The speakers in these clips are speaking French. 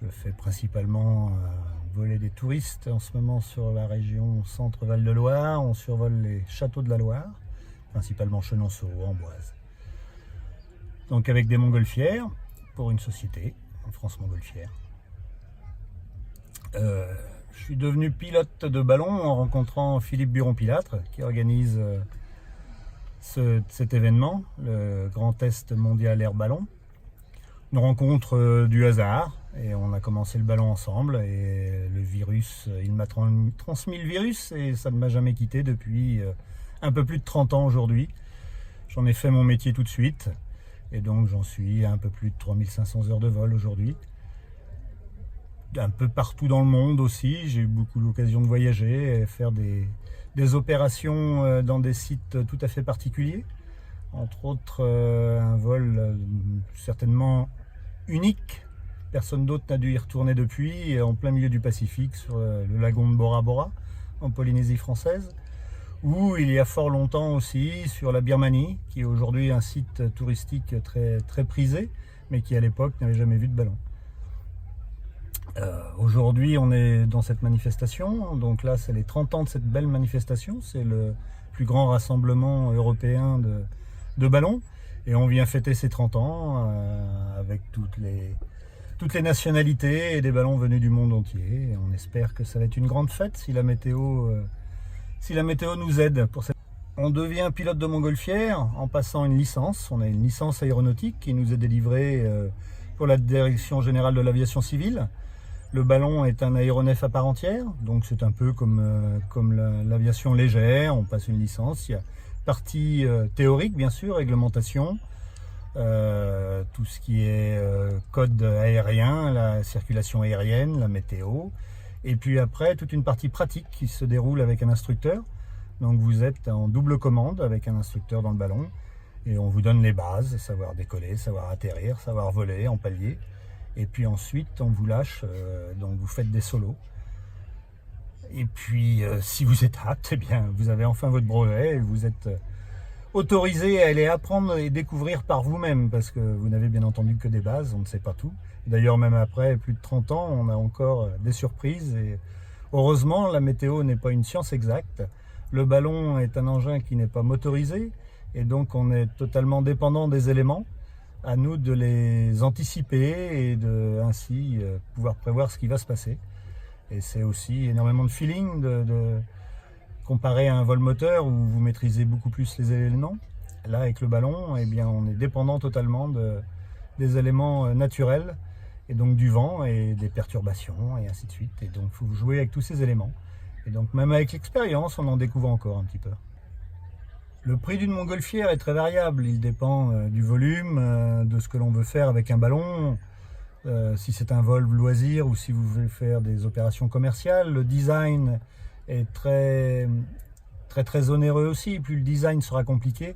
Je fais principalement voler des touristes en ce moment sur la région Centre-Val de Loire. On survole les châteaux de la Loire, principalement Chenonceau, Amboise. Donc avec des montgolfières pour une société, en France Montgolfière. Je suis devenu pilote de ballon en rencontrant Philippe Buron-Pilâtre qui organise cet événement, le Grand Test Mondial Air Ballon. Une rencontre du hasard et on a commencé le ballon ensemble et le virus, il m'a transmis le virus et ça ne m'a jamais quitté depuis un peu plus de 30 ans aujourd'hui. J'en ai fait mon métier tout de suite et donc j'en suis à un peu plus de 3500 heures de vol aujourd'hui. Un peu partout dans le monde aussi, j'ai eu beaucoup l'occasion de voyager et faire des opérations dans des sites tout à fait particuliers. Entre autres un vol certainement unique, personne d'autre n'a dû y retourner depuis, en plein milieu du Pacifique sur le lagon de Bora Bora en Polynésie française, ou il y a fort longtemps aussi sur la Birmanie, qui est aujourd'hui un site touristique très, très prisé, mais qui à l'époque n'avait jamais vu de ballon. Aujourd'hui on est dans cette manifestation, donc là c'est les 30 ans de cette belle manifestation, c'est le plus grand rassemblement européen de ballons et on vient fêter ces 30 ans avec toutes les nationalités et des ballons venus du monde entier et on espère que ça va être une grande fête si la météo nous aide pour cette... On devient pilote de montgolfière en passant une licence. On a une licence aéronautique qui nous est délivrée pour la Direction Générale de l'Aviation Civile. Le ballon est un aéronef à part entière, donc c'est un peu comme l'aviation légère, on passe une licence. Il y a partie théorique bien sûr, réglementation, tout ce qui est code aérien, la circulation aérienne, la météo, et puis après toute une partie pratique qui se déroule avec un instructeur. Donc vous êtes en double commande avec un instructeur dans le ballon, et on vous donne les bases, savoir décoller, savoir atterrir, savoir voler en palier. Et puis ensuite, on vous lâche, donc vous faites des solos. Et puis, si vous êtes apte, eh bien, vous avez enfin votre brevet et vous êtes autorisé à aller apprendre et découvrir par vous-même, parce que vous n'avez bien entendu que des bases, on ne sait pas tout. D'ailleurs, même après plus de 30 ans, on a encore des surprises. Et heureusement, la météo n'est pas une science exacte. Le ballon est un engin qui n'est pas motorisé, et donc on est totalement dépendant des éléments. À nous de les anticiper et de ainsi pouvoir prévoir ce qui va se passer. Et c'est aussi énormément de feeling comparé à un vol moteur où vous maîtrisez beaucoup plus les éléments. Là avec le ballon, eh bien, on est dépendant totalement des éléments naturels et donc du vent et des perturbations et ainsi de suite. Et donc il faut jouer avec tous ces éléments. Et donc même avec l'expérience, on en découvre encore un petit peu. Le prix d'une montgolfière est très variable, il dépend du volume, de ce que l'on veut faire avec un ballon, si c'est un vol loisir ou si vous voulez faire des opérations commerciales. Le design est très onéreux aussi, plus le design sera compliqué,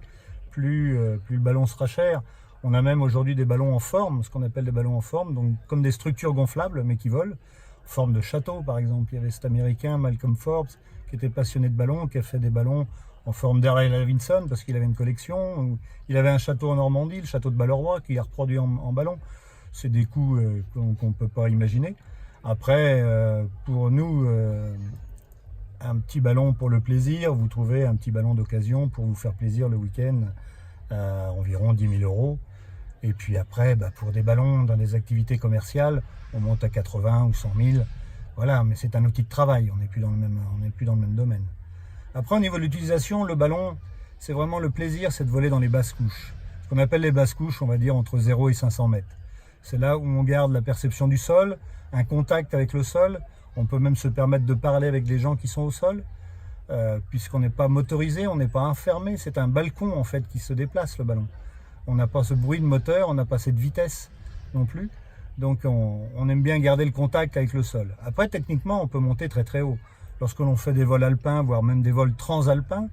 plus le ballon sera cher. On a même aujourd'hui des ballons en forme, ce qu'on appelle des ballons en forme, donc comme des structures gonflables mais qui volent, en forme de château par exemple. Il y avait cet américain Malcolm Forbes qui était passionné de ballons, qui a fait des ballons en forme d'Harley Davidson parce qu'il avait une collection. Il avait un château en Normandie, le château de Balleroy, qu'il a reproduit en ballon. C'est des coûts qu'on ne peut pas imaginer. Après, pour nous, un petit ballon pour le plaisir, vous trouvez un petit ballon d'occasion pour vous faire plaisir le week-end à environ 10 000 euros. Et puis après, pour des ballons dans des activités commerciales, on monte à 80 ou 100 000. Voilà, mais c'est un outil de travail, on n'est plus dans le même domaine. Après, au niveau de l'utilisation, le ballon, c'est vraiment le plaisir, c'est de voler dans les basses couches. Ce qu'on appelle les basses couches, on va dire entre 0 et 500 mètres. C'est là où on garde la perception du sol, un contact avec le sol. On peut même se permettre de parler avec les gens qui sont au sol, puisqu'on n'est pas motorisé, on n'est pas enfermé. C'est un balcon en fait qui se déplace, le ballon. On n'a pas ce bruit de moteur, on n'a pas cette vitesse non plus. Donc on aime bien garder le contact avec le sol. Après, techniquement, on peut monter très très haut. Lorsque l'on fait des vols alpins, voire même des vols transalpins,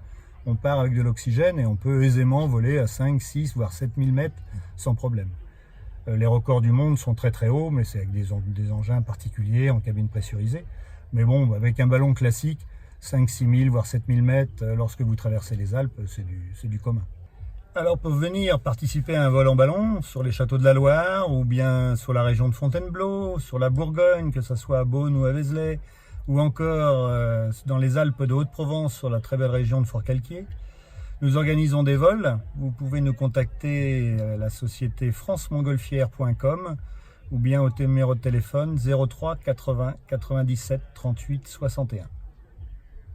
on part avec de l'oxygène et on peut aisément voler à 5, 6, voire 7000 mètres sans problème. Les records du monde sont très très hauts, mais c'est avec des engins particuliers, en cabine pressurisée. Mais bon, avec un ballon classique, 5, 6 000, voire 7000 mètres, lorsque vous traversez les Alpes, c'est du commun. Alors pour venir participer à un vol en ballon sur les châteaux de la Loire ou bien sur la région de Fontainebleau, sur la Bourgogne, que ce soit à Beaune ou à Vézelay, ou encore dans les Alpes de Haute-Provence sur la très belle région de Forcalquier, nous organisons des vols. Vous pouvez nous contacter à la société francemontgolfière.com ou bien au numéro de téléphone 03 80 97 38 61.